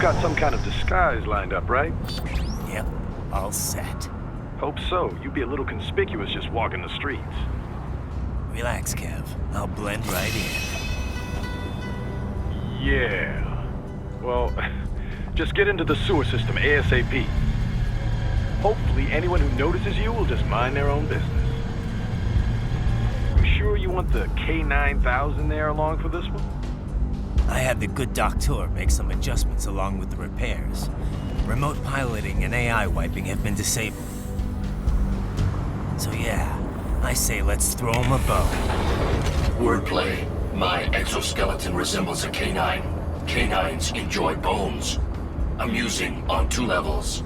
got some kind of disguise lined up, right? Yep, all set. Hope so. You'd be a little conspicuous just walking the streets. Relax, Kev. I'll blend right in. Yeah. Well, just get into the sewer system ASAP. Hopefully anyone who notices you will just mind their own business. You sure you want the K9000 there along for this one? I had the good doctor make some adjustments along with the repairs. Remote piloting and AI wiping have been disabled. So yeah, I say let's throw him a bone. Wordplay. My exoskeleton resembles a canine. Canines enjoy bones. Amusing on 2 levels.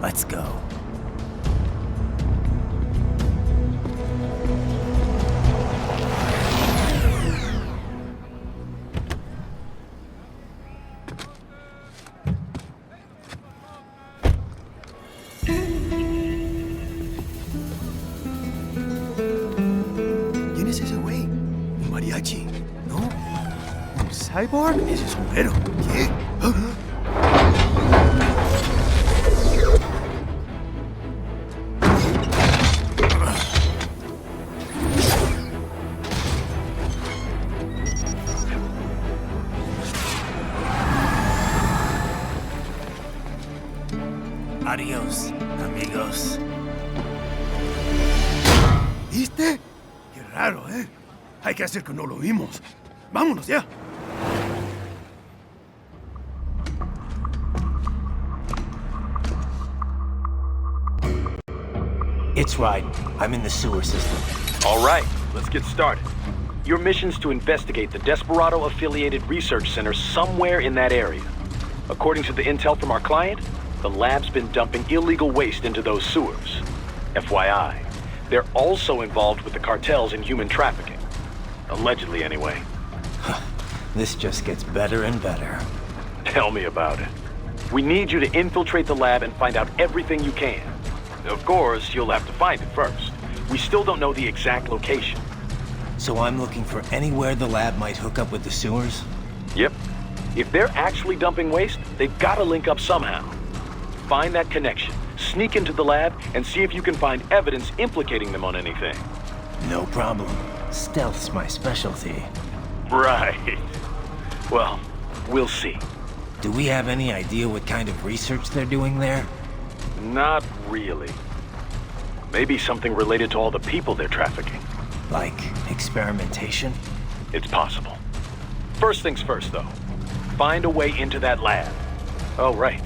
Let's go. ¿Quién es ese güey? ¿Un mariachi? ¿No? ¿Un cyborg? Ese sombrero. ¿Qué? Adiós, amigos. ¿Viste? Qué raro, ¿eh? Hay que hacer que no lo vimos. ¡Vámonos ya! It's right. I'm in the sewer system. All right, let's get started. Your mission's to investigate the Desperado-affiliated research center somewhere in that area. According to the intel from our client, the lab's been dumping illegal waste into those sewers. FYI, they're also involved with the cartels in human trafficking. Allegedly, anyway. This just gets better and better. Tell me about it. We need you to infiltrate the lab and find out everything you can. Of course, you'll have to find it first. We still don't know the exact location. So I'm looking for anywhere the lab might hook up with the sewers? Yep. If they're actually dumping waste, they've got to link up somehow. Find that connection, sneak into the lab, and see if you can find evidence implicating them on anything. No problem. Stealth's my specialty. Right. Well, we'll see. Do we have any idea what kind of research they're doing there? Not really. Maybe something related to all the people they're trafficking. Like experimentation? It's possible. First things first, though. Find a way into that lab. Oh, right.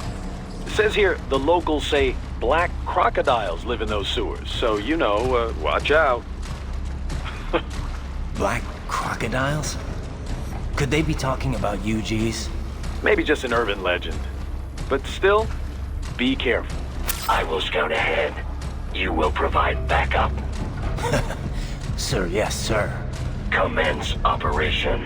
It says here the locals say black crocodiles live in those sewers, so you know, watch out. Black crocodiles? Could they be talking about UGs? Maybe just an urban legend. But still, be careful. I will scout ahead. You will provide backup. Sir, yes, sir. Commence operation.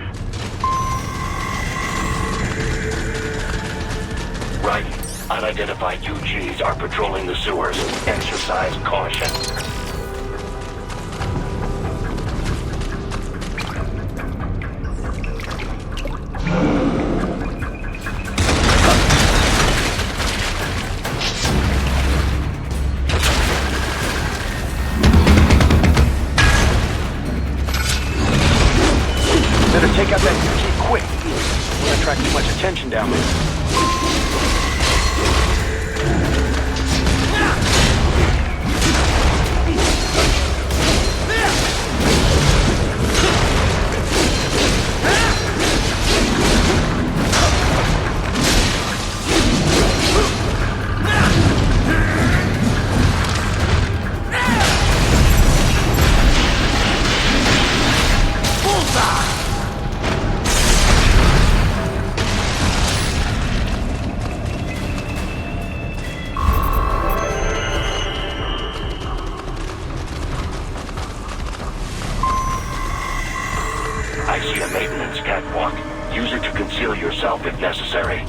Right. Unidentified UGs are patrolling the sewers. Exercise caution. Better take out that UG quick. We're gonna attract too much attention down there. I see a maintenance catwalk. Use it to conceal yourself if necessary.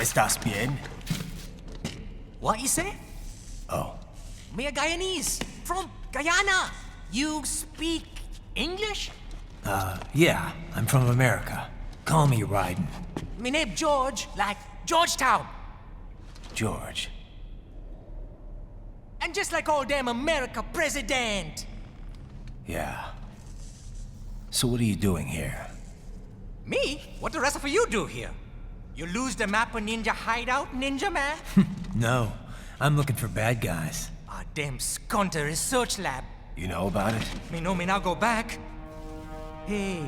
¿Estás bien? What you say? Oh, Me a Guyanese from Guyana. You speak English? yeah, I'm from America. Call me Ryden. Me name George, like Georgetown. George. And just like all damn America president. Yeah. So what are you doing here? Me? What the rest of you do here? You lose the map of Ninja hideout, Ninja man? No, I'm looking for bad guys. Ah, damn skunter research lab. You know about it? Me know me now go back. Hey,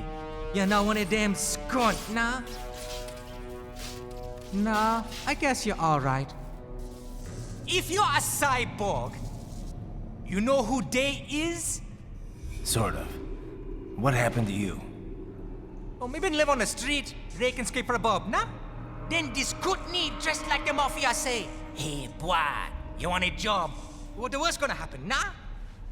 you're not one of them skunt, nah? Nah, I guess you're alright. If you're a cyborg, you know who they is? Sort of. What happened to you? Oh, me been live on the street, rake and scrape for a bob, nah? Then this kootenai dressed like the mafia say, hey, boy, you want a job? What the worst gonna happen, nah?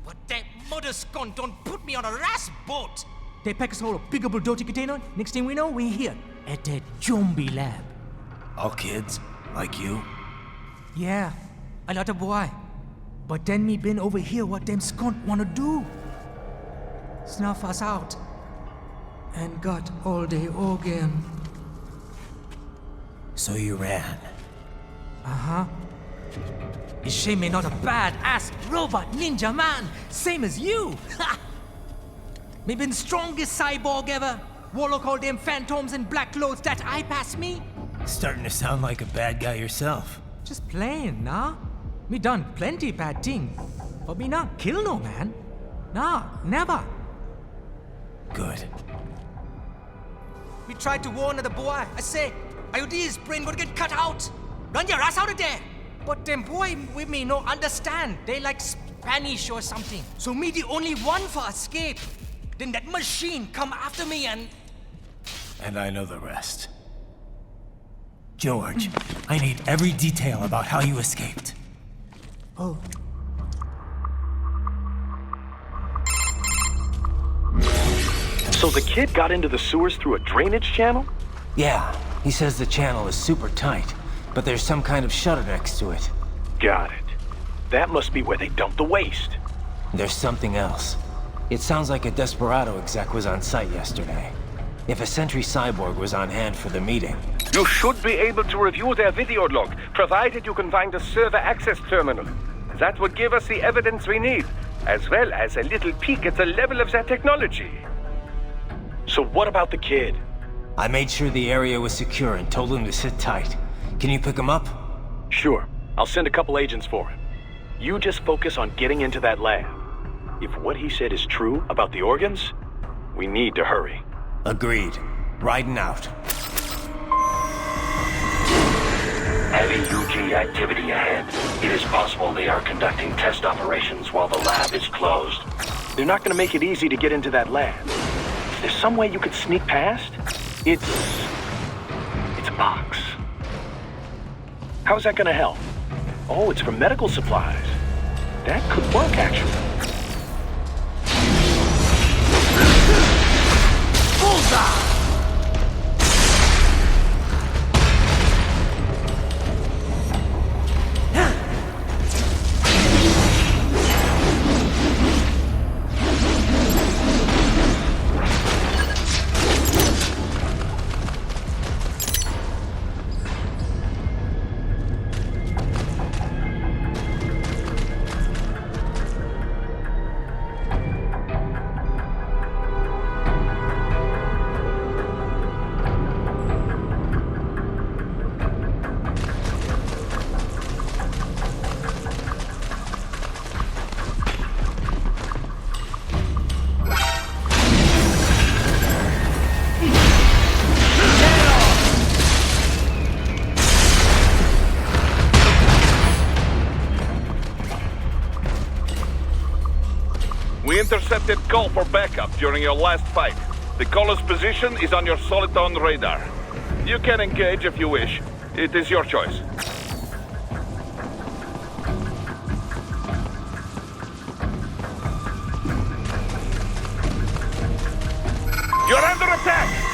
But that mother skunt don't put me on a ras boat. They pack us all a big old dirty container. Next thing we know, we're here at that zombie lab. All kids? Like you? Yeah, a lot of boy. But then me been over here what them skunt wanna do. Snuff us out. And got all the organ. So you ran. Uh-huh. Is shame me not a bad-ass robot ninja man, same as you. Ha! Me been strongest cyborg ever. Warlock all them phantoms in black clothes that eye pass me. Starting to sound like a bad guy yourself. Just plain, nah? Me done plenty bad thing. But me not kill no man. Nah, never. Good. We tried to warn the boy. I say, IOD's brain gonna get cut out. Run your ass out of there. But them boy with me no understand. They like Spanish or something. So me the only one for escape. Then that machine come after me and... And I know the rest. George, I need every detail about how you escaped. Oh. So the kid got into the sewers through a drainage channel? Yeah, he says the channel is super tight, but there's some kind of shutter next to it. Got it. That must be where they dumped the waste. There's something else. It sounds like a Desperado exec was on site yesterday. If a Sentry cyborg was on hand for the meeting. You should be able to review their video log, provided you can find a server access terminal. That would give us the evidence we need, as well as a little peek at the level of their technology. So what about the kid? I made sure the area was secure and told him to sit tight. Can you pick him up? Sure. I'll send a couple agents for him. You just focus on getting into that lab. If what he said is true about the organs, we need to hurry. Agreed. Riding out. Heavy UG activity ahead. It is possible they are conducting test operations while the lab is closed. They're not going to make it easy to get into that lab. Is there some way you could sneak past? It's a box. How's that going to help? Oh, it's for medical supplies. That could work, actually. Bullseye! We intercepted call for backup during your last fight. The caller's position is on your Soliton radar. You can engage if you wish. It is your choice. You're under attack!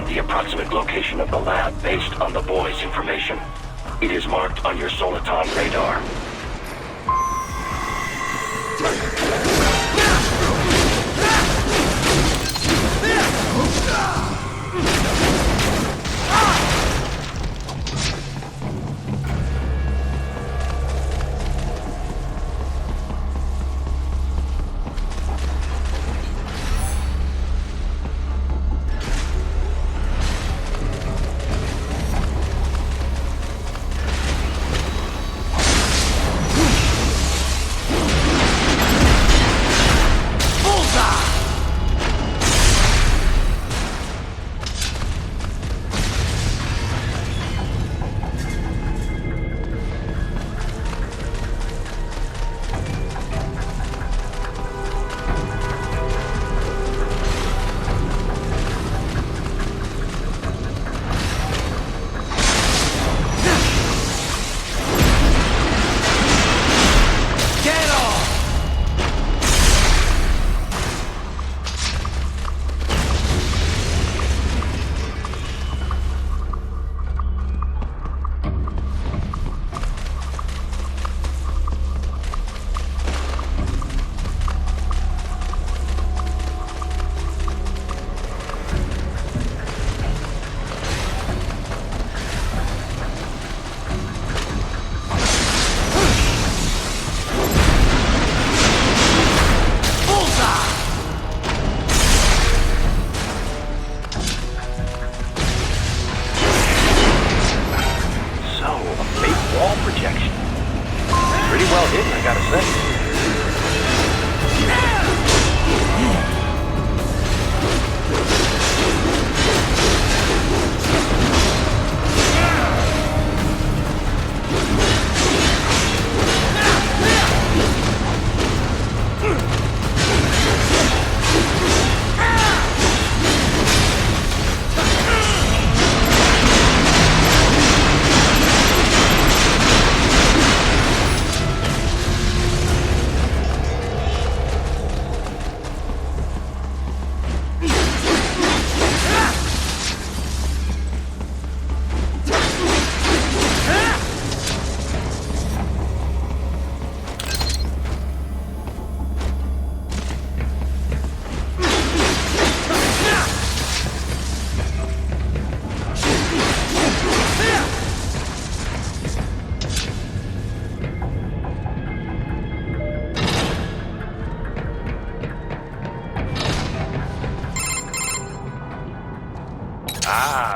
determine the approximate location of the lab based on the boy's information. It is marked on your Soliton radar.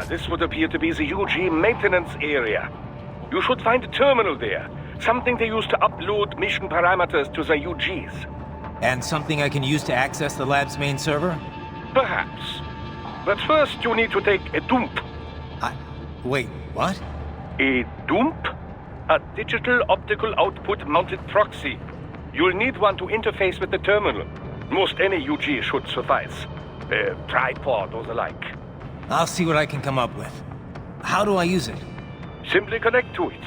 This would appear to be the UG maintenance area. You should find a terminal there. Something they use to upload mission parameters to the UGs. And something I can use to access the lab's main server? Perhaps. But first you need to take a dump. Wait, what? A dump? A digital optical output mounted proxy. You'll need one to interface with the terminal. Most any UG should suffice. A tripod or the like. I'll see what I can come up with. How do I use it? Simply connect to it.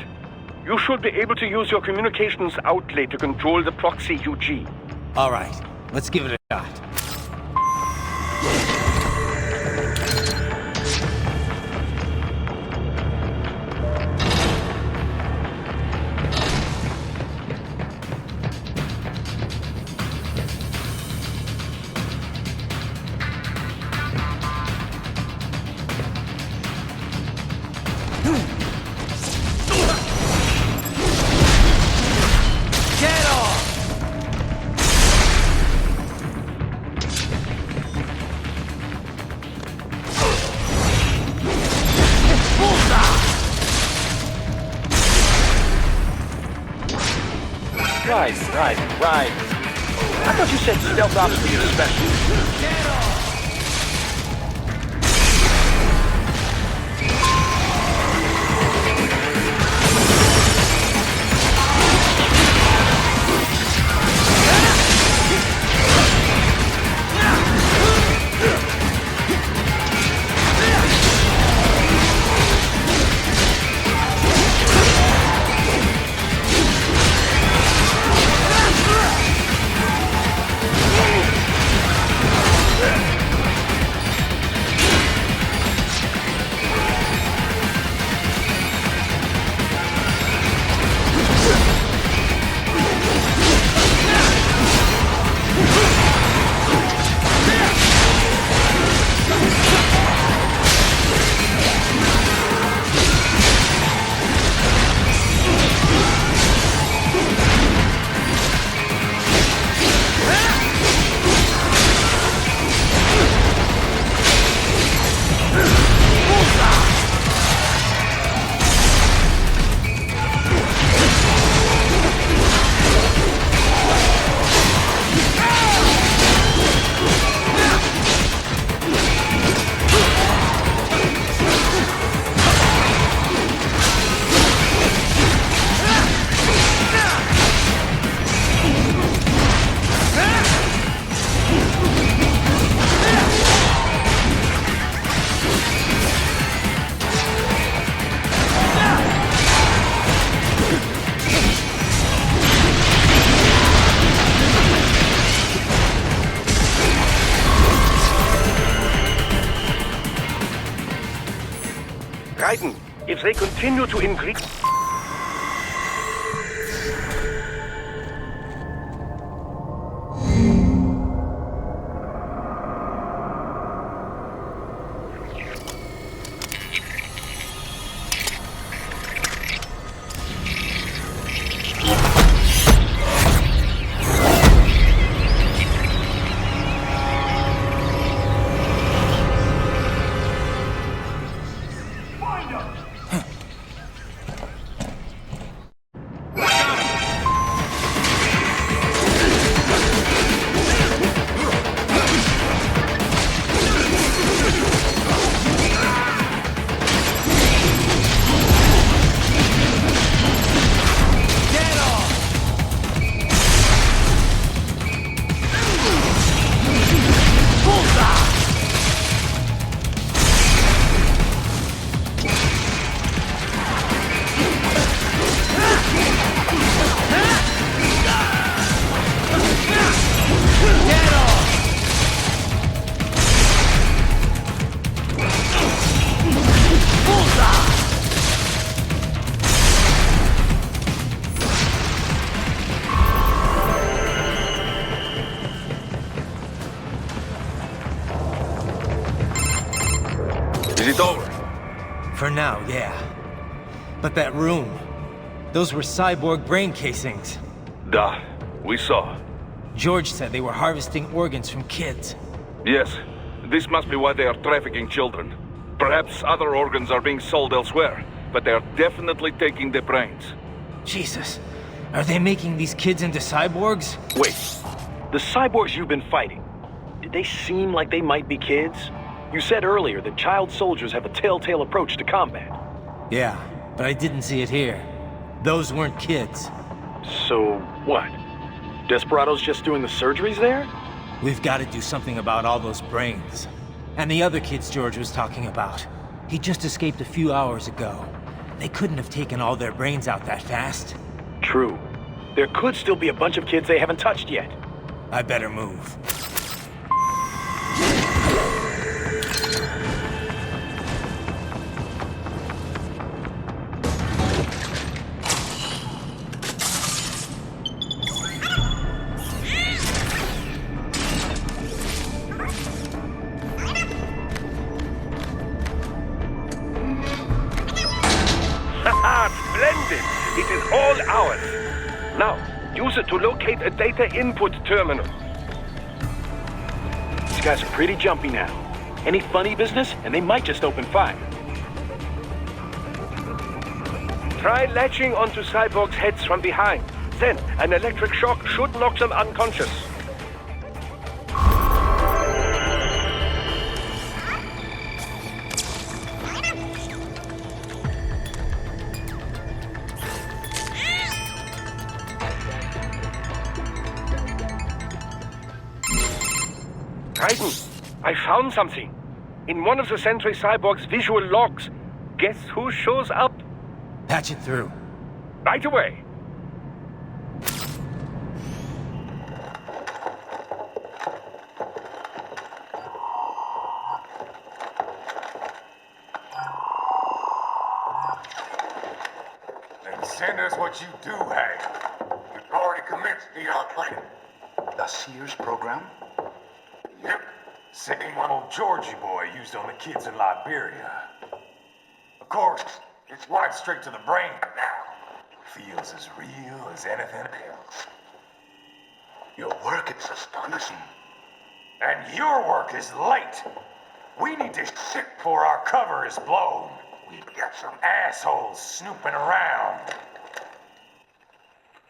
You should be able to use your communications outlet to control the proxy UG. All right, let's give it a shot. Right. I thought you said stealth ops were your specialty. Raiden, if they continue to increase... Is it over? For now, yeah. But that room, those were cyborg brain casings. Duh, we saw. George said they were harvesting organs from kids. Yes, this must be why they are trafficking children. Perhaps other organs are being sold elsewhere, but they are definitely taking the brains. Jesus, are they making these kids into cyborgs? Wait, the cyborgs you've been fighting, did they seem like they might be kids? You said earlier that child soldiers have a telltale approach to combat. Yeah, but I didn't see it here. Those weren't kids. So, what? Desperado's just doing the surgeries there? We've got to do something about all those brains. And the other kids George was talking about. He just escaped a few hours ago. They couldn't have taken all their brains out that fast. True. There could still be a bunch of kids they haven't touched yet. I better move. Splendid! It is all ours. Now, use it to locate a data input terminal. These guys are pretty jumpy now. Any funny business, and they might just open fire. Try latching onto cyborgs' heads from behind. Then, an electric shock should knock them unconscious. Raiden, I found something. In one of the Sentry Cyborg's visual logs. Guess who shows up? Patch it through. Right away. Then send us what you do have. We've already commenced the plan. The Sears program? Yep. Same old Georgie boy used on the kids in Liberia. Of course, it's right straight to the brain now. Feels as real as anything else. Your work is astonishing. And your work is late. We need to shit before our cover is blown. We've got some assholes snooping around.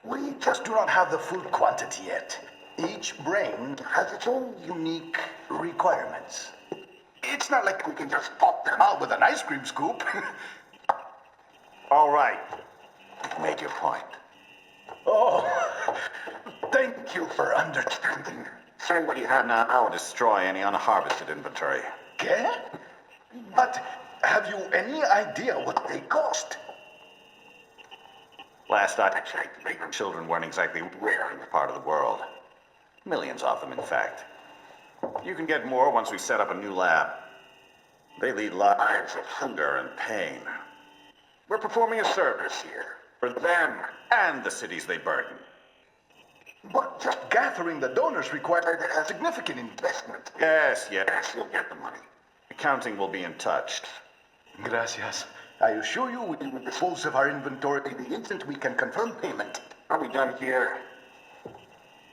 We just do not have the full quantity yet. Each brain has its own unique requirements. It's not like we can just pop them out with an ice cream scoop. All right. Make your point. Oh, thank you for understanding. Send what you have now. I'll destroy any unharvested inventory. Okay? But have you any idea what they cost? Last I checked, children weren't exactly rare in this part of the world. Millions of them, in fact. You can get more once we set up a new lab. They lead lives of hunger and pain. We're performing a service here for them and the cities they burden. But just gathering the donors required a significant investment. Yes, you'll get the money. Accounting will be in touch. Gracias. I assure you we will dispose of our inventory the instant we can confirm payment. Are we done here?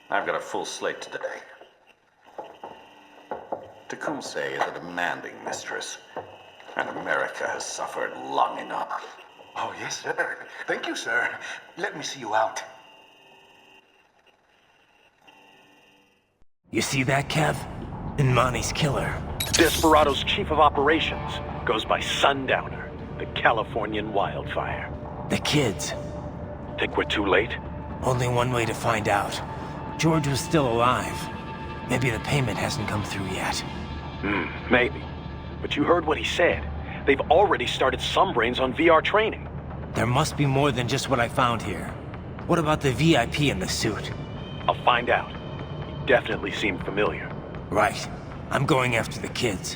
I've got a full slate today. Tecumseh is a demanding mistress, and America has suffered long enough. Oh, yes, sir. Thank you, sir. Let me see you out. You see that, Kev? Imani's killer. Desperado's chief of operations goes by Sundowner, the Californian wildfire. The kids. Think we're too late? Only one way to find out. George was still alive. Maybe the payment hasn't come through yet. Maybe. But you heard what he said. They've already started some brains on VR training. There must be more than just what I found here. What about the VIP in the suit? I'll find out. He definitely seemed familiar. Right. I'm going after the kids.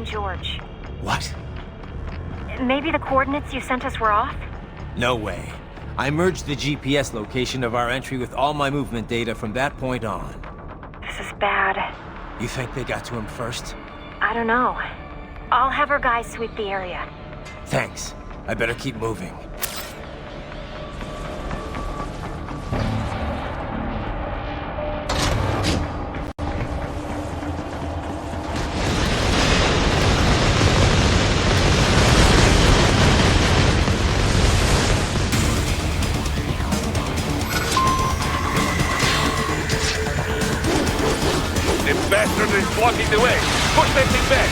George. What? Maybe the coordinates you sent us were off? No way. I merged the GPS location of our entry with all my movement data from that point on. This is bad. You think they got to him first? I don't know. I'll have our guys sweep the area. Thanks. I better keep moving. Blocking the way. Push that thing back.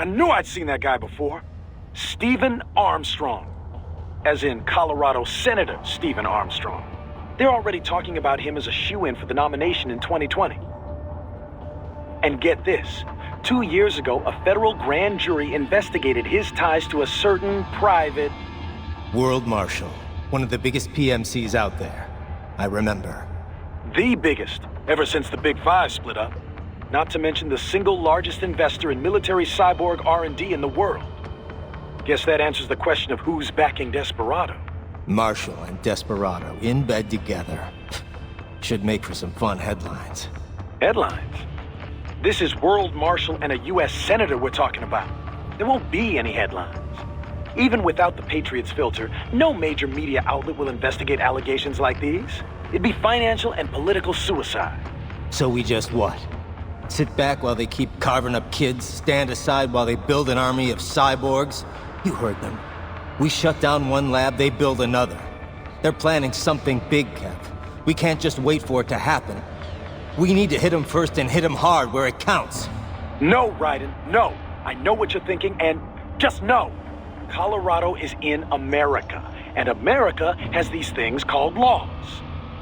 I knew I'd seen that guy before. Stephen Armstrong. As in Colorado Senator Stephen Armstrong. They're already talking about him as a shoo-in for the nomination in 2020. And get this. 2 years ago, a federal grand jury investigated his ties to a certain private... World Marshal. One of the biggest PMCs out there. I remember. The biggest, ever since the Big Five split up. Not to mention the single largest investor in military cyborg R&D in the world. Guess that answers the question of who's backing Desperado. Marshall and Desperado in bed together. Should make for some fun headlines. Headlines? This is World Marshal and a U.S. Senator we're talking about. There won't be any headlines. Even without the Patriots filter, no major media outlet will investigate allegations like these. It'd be financial and political suicide. So we just what? Sit back while they keep carving up kids, stand aside while they build an army of cyborgs? You heard them. We shut down one lab, they build another. They're planning something big, Kev. We can't just wait for it to happen. We need to hit them first and hit them hard where it counts. No, Raiden, no. I know what you're thinking, and just no. Colorado is in America, and America has these things called laws.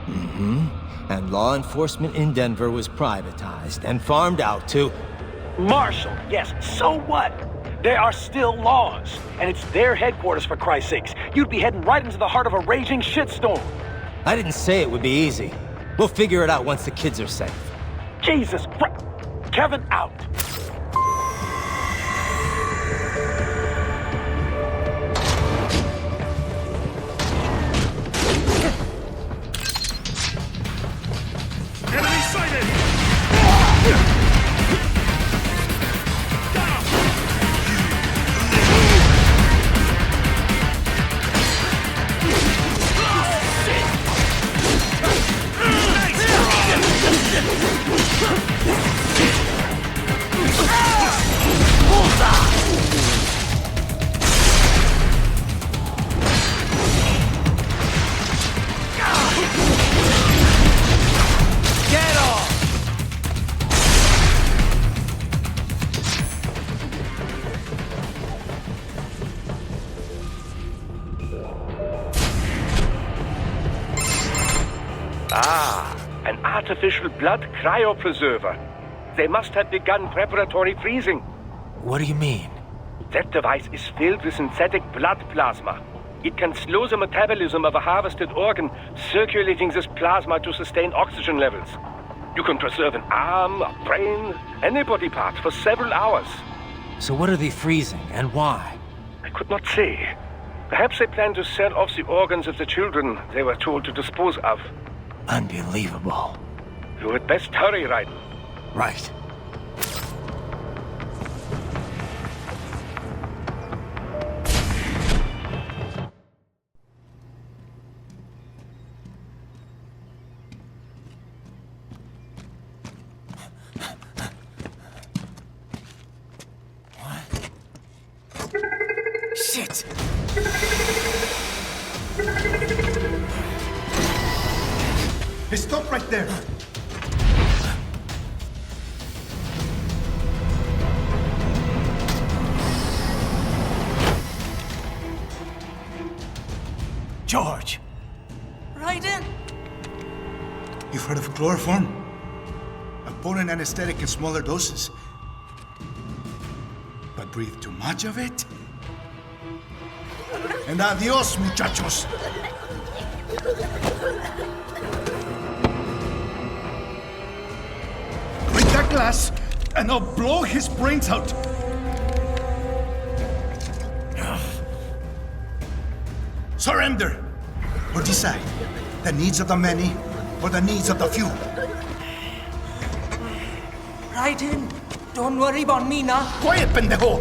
Mm-hmm. And law enforcement in Denver was privatized and farmed out to... Marshall, yes, so what? There are still laws, and it's their headquarters, for Christ's sakes. You'd be heading right into the heart of a raging shitstorm. I didn't say it would be easy. We'll figure it out once the kids are safe. Jesus Christ. Kevin, out. Enemy sighted! An artificial blood cryopreserver. They must have begun preparatory freezing. What do you mean? That device is filled with synthetic blood plasma. It can slow the metabolism of a harvested organ, circulating this plasma to sustain oxygen levels. You can preserve an arm, a brain, any body part for several hours. So what are they freezing, and why? I could not say. Perhaps they plan to sell off the organs of the children they were told to dispose of. Unbelievable. You had best hurry, Raiden. Right. Shit! Hey, stop right there! George! Raiden! You've heard of chloroform? A potent anesthetic in smaller doses. But breathe too much of it? And adios, muchachos! Break that glass, and I'll blow his brains out! Surrender! Or decide, the needs of the many, or the needs of the few. Raiden, don't worry about me now. Quiet, pendejo!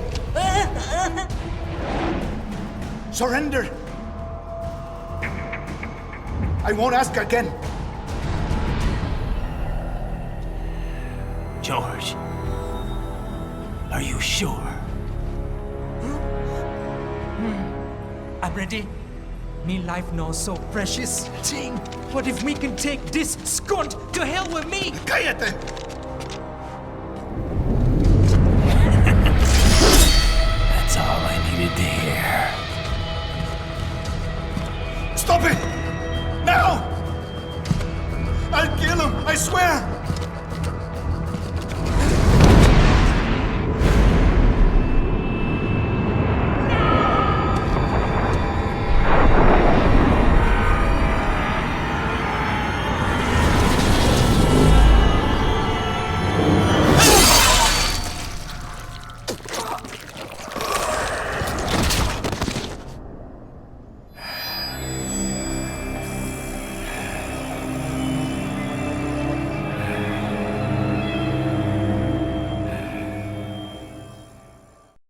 Surrender! I won't ask again. George, are you sure? I'm ready. Me life now so precious. Ting, what if we can take this skunt to hell with me? Cállate! Stop it!